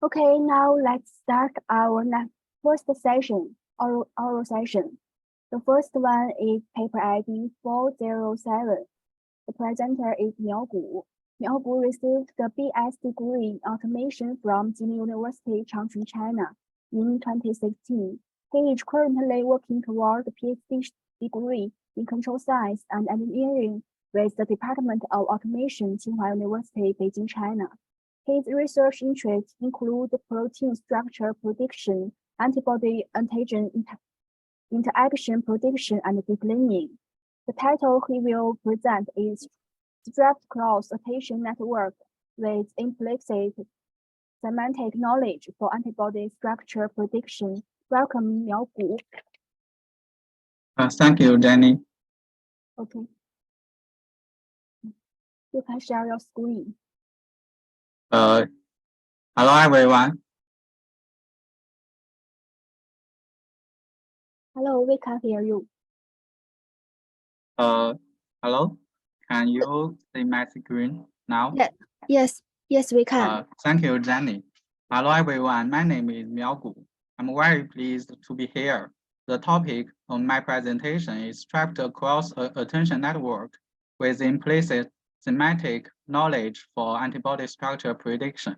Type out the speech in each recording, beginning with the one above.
Okay, now let's start our first session, oral session. The first one is paper ID 407. The presenter is Miao Gu. Miao Gu received the BS degree in automation from Jimmy University, Changchun, China in 2016. He is currently working toward the PhD degree in control science and engineering with the Department of Automation, Tsinghua University, Beijing, China. His research interests include protein structure prediction, antibody-antigen interaction prediction, and deep learning. The title he will present is Direct Cross-Attention Network with Implicit Semantic Knowledge for Antibody Structure Prediction. Welcome, Miao Gu. Thank you, Jenny. Okay. You can share your screen. Hello, everyone. Hello, we can hear you. Hello. Can you see my screen now? Yes, we can. Thank you, Jenny. Hello, everyone. My name is Miao Gu. I'm very pleased to be here. The topic of my presentation is structured cross-attention network with implicit semantic knowledge for antibody structure prediction.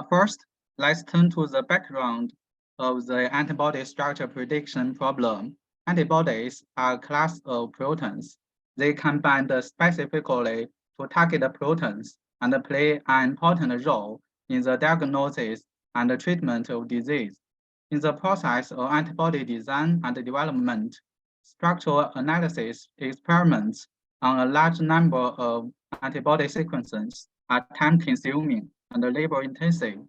First, let's turn to the background of the antibody structure prediction problem. Antibodies are a class of proteins. They can bind specifically to target proteins and play an important role in the diagnosis and treatment of disease. In the process of antibody design and development, structural analysis experiments on a large number of antibody sequences are time-consuming and labor-intensive,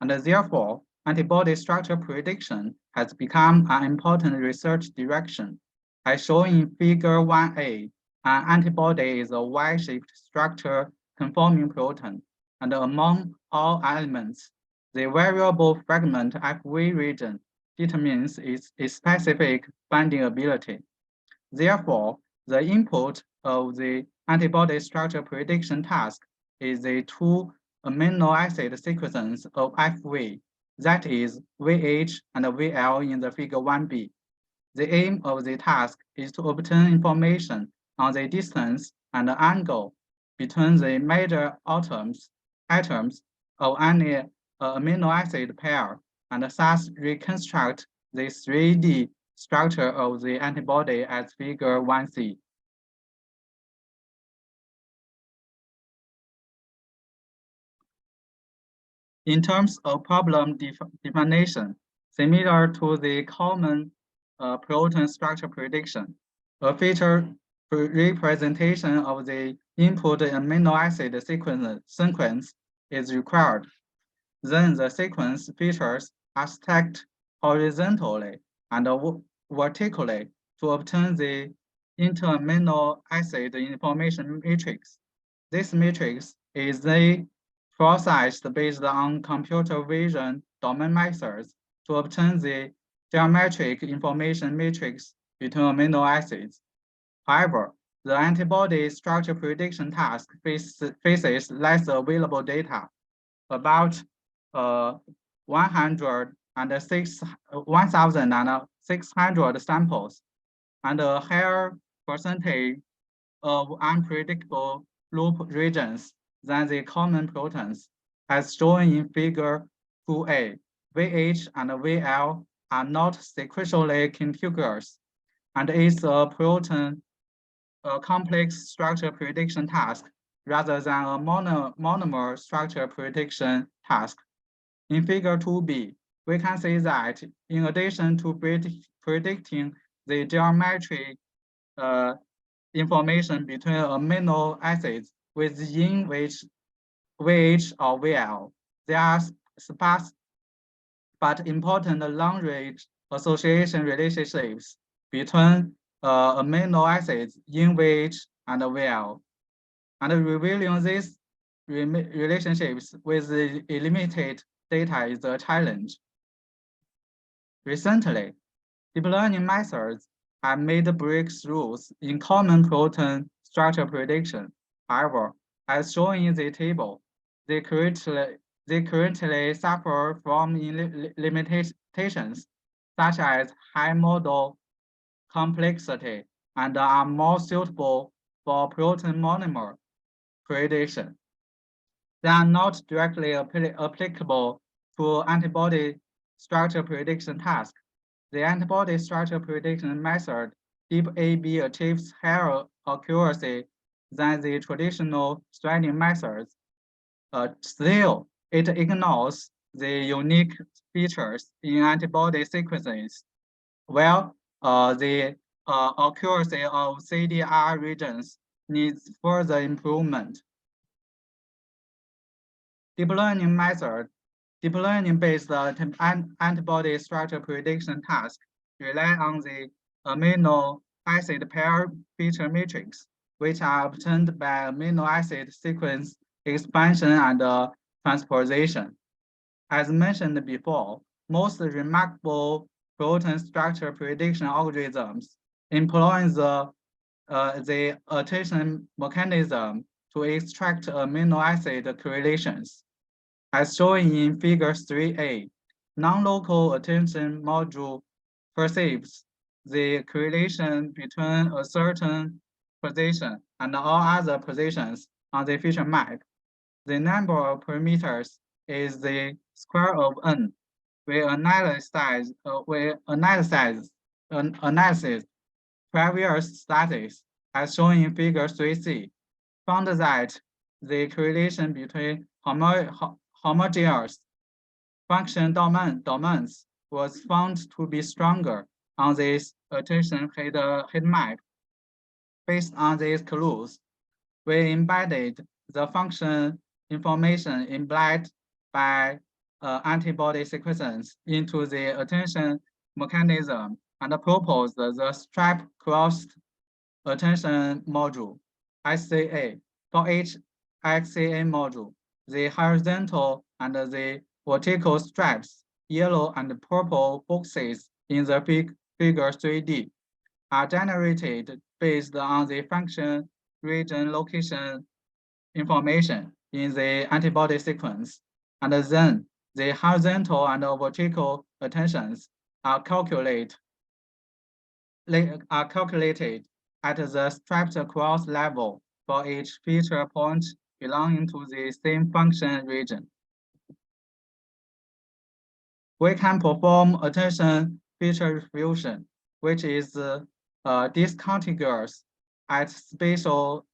and therefore, antibody structure prediction has become an important research direction. As shown in Figure 1a, an antibody is a Y-shaped structure conforming protein, and among all elements, the variable fragment FV region determines its specific binding ability. Therefore, the input of the antibody structure prediction task is the two amino acid sequences of FV, that is VH and VL in the figure 1b. The aim of the task is to obtain information on the distance and the angle between the major atoms of any amino acid pair and thus reconstruct the 3D structure of the antibody as figure 1c. In terms of problem definition, similar to the common protein structure prediction, a feature representation of the input amino acid sequence is required. Then the sequence features are stacked horizontally and vertically to obtain the inter-amino acid information matrix. This matrix is processed based on computer vision domain methods to obtain the geometric information matrix between amino acids. However, the antibody structure prediction task faces less available data, about 1,600 samples, and a higher percentage of unpredictable loop regions than the common proteins, as shown in figure 2a. VH and VL are not sequentially contiguous, and it's a protein complex structure prediction task rather than a monomer structure prediction task. In figure 2b, we can see that in addition to predicting the geometric information between amino acids within which VH or VL, there are sparse but important long-range association relationships between amino acids in VH and VL. And revealing these relationships with limited data is a challenge. Recently, deep learning methods have made breakthroughs in common protein structure prediction. However, As shown in the table, they currently suffer from limitations such as high model complexity and are more suitable for protein monomer prediction. They are not directly applicable to antibody structure prediction tasks. The antibody structure prediction method, DeepAB, achieves higher accuracy than the traditional threading methods. Still, it ignores the unique features in antibody sequences, while the accuracy of CDR regions needs further improvement. Deep learning-based antibody structure prediction task rely on the amino acid pair feature matrix, which are obtained by amino acid sequence expansion and transposition. As mentioned before, most remarkable protein structure prediction algorithms employ the attention mechanism to extract amino acid correlations. As shown in figure 3a, non-local attention module perceives the correlation between a certain position and all other positions on the feature map. The number of parameters is the square of n. We analyze previous studies as shown in figure 3c, found that the correlation between homogeneous function domains was found to be stronger on this attention heat map. Based on these clues, we embedded the function information implied by antibody sequences into the attention mechanism and proposed the strap-crossed attention module, SCA. For each SCA module, the horizontal and the vertical stripes, yellow and purple boxes in the figure 3D, are generated based on the function region location information in the antibody sequence, and then the horizontal and vertical attentions are calculated at the striped cross level for each feature point belonging to the same function region. We can perform attention feature fusion, which is discontiguous at spatial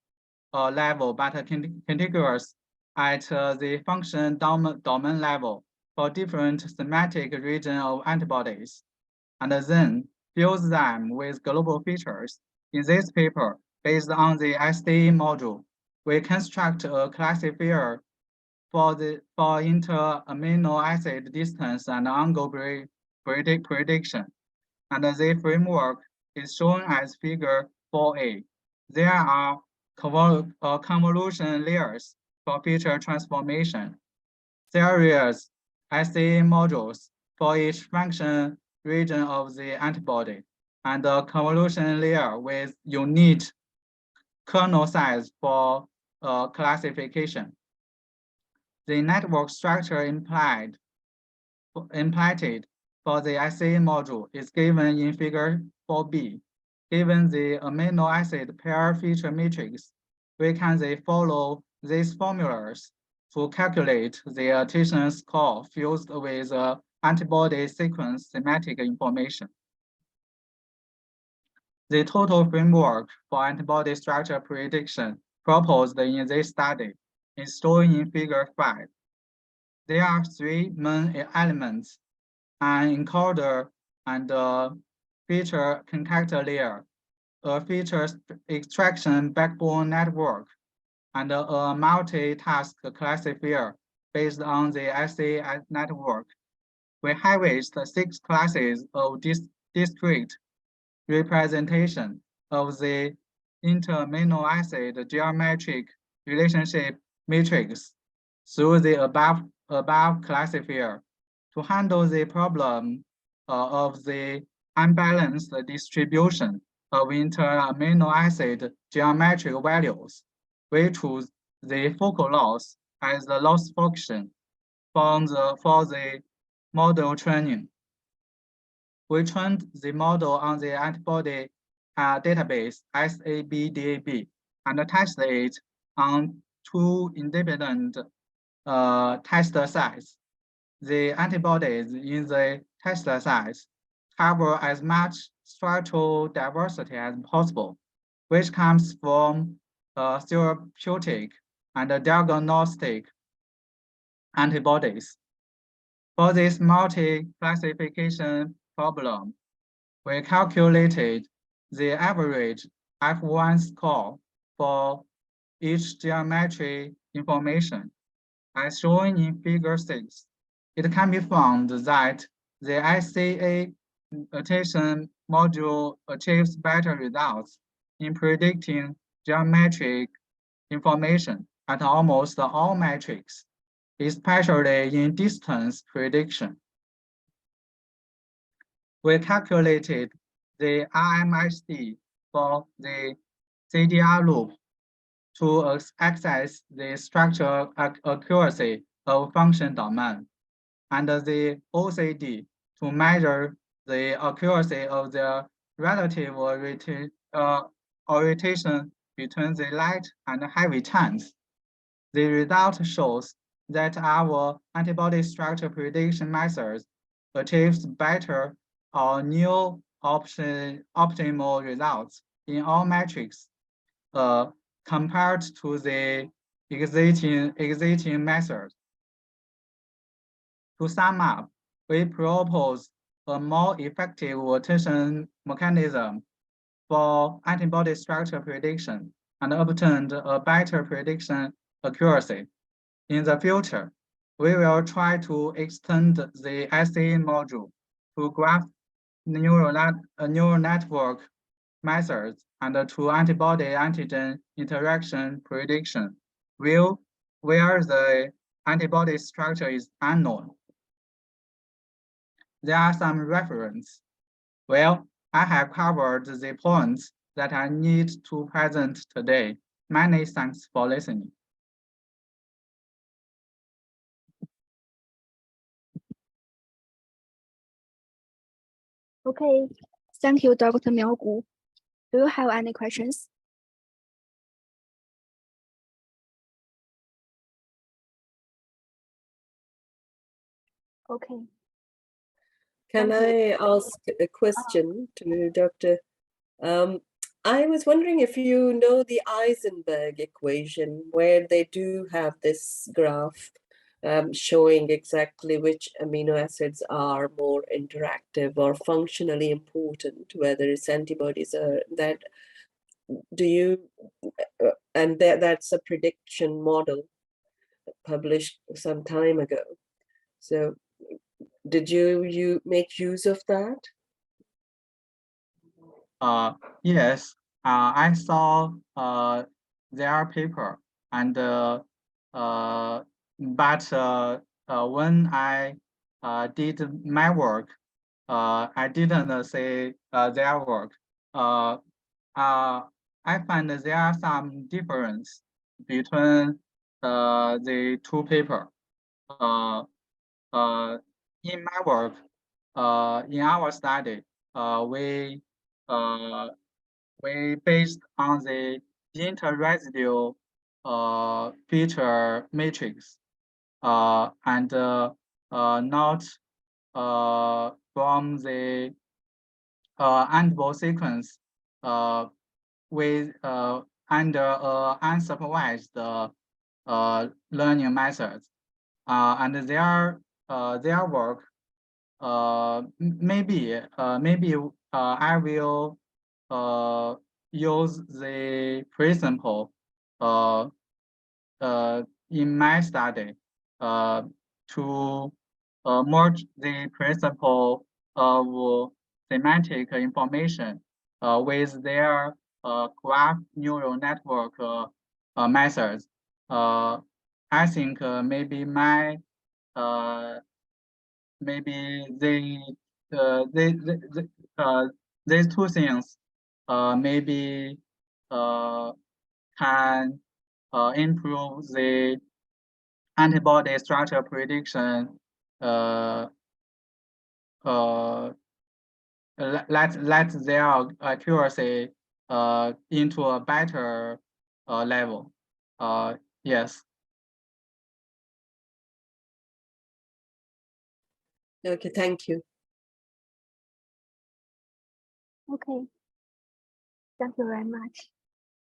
level, but contiguous at the function domain level for different thematic region of antibodies, and then fuse them with global features. In this paper, based on the SDE module, we construct a classifier for inter-amino acid distance and angle prediction. And the framework is shown as figure 4a. There are convolution layers for feature transformation. Various SDE modules for each function region of the antibody, and a convolution layer with unique kernel size for classification. The network structure implemented for the SCA module is given in figure 4b. Given the amino acid pair feature matrix, we can follow these formulas to calculate the attention score fused with antibody sequence thematic information. The total framework for antibody structure prediction proposed in this study is shown in figure 5. There are three main elements: an encoder and a feature contactor layer, a feature extraction backbone network, and a multitask classifier based on the SCA network. We harvest 6 classes of discrete representation of the inter-amino acid geometric relationship matrix through the above classifier to handle the problem of the unbalanced distribution of inter-amino acid geometric values. We choose the focal loss as the loss function for the model training. We trained the model on the antibody database SABDAB and tested it on 2 independent test sites. The antibodies in the test sites cover as much structural diversity as possible, which comes from therapeutic and diagnostic antibodies. For this multi-classification problem, we calculated the average F1 score for each geometry information. As shown in Figure 6, it can be found that the ICA annotation module achieves better results in predicting geometric information at almost all metrics, especially in distance prediction. We calculated the RMSD for the CDR loop to access the structural accuracy of function domain, and the OCD to measure the accuracy of the relative orientation between the light and heavy chains. The result shows that our antibody structure prediction methods achieves better or new optimal results in all metrics compared to the existing methods. To sum up, we propose a more effective rotation mechanism for antibody structure prediction and obtained a better prediction accuracy. In the future, we will try to extend the SE module to graph neural network methods and to antibody-antigen interaction prediction, where the antibody structure is unknown. There are some references. Well, I have covered the points that I need to present today. Many thanks for listening. Okay, thank you, Dr. Miao-Gu. Do you have any questions? Okay. Can I ask a question to Dr. I was wondering if you know the Eisenberg equation, where they do have this graph showing exactly which amino acids are more interactive or functionally important, whether it's antibodies or that. Do you, and that's a prediction model published some time ago. So did you make use of that? Yes, I saw their paper, and but when I did my work, I didn't see their work. I find there are some difference between the two papers. In my work, in our study, we based on the interresidual feature matrix and not from the antibody sequence with under unsupervised learning methods, and their work maybe I will use the principle in my study to merge the principle of semantic information with their graph neural network methods. I think maybe my maybe these two things maybe can improve the antibody structure prediction. Let their accuracy into a better level. Yes. Okay, thank you. Okay. Thank you very much.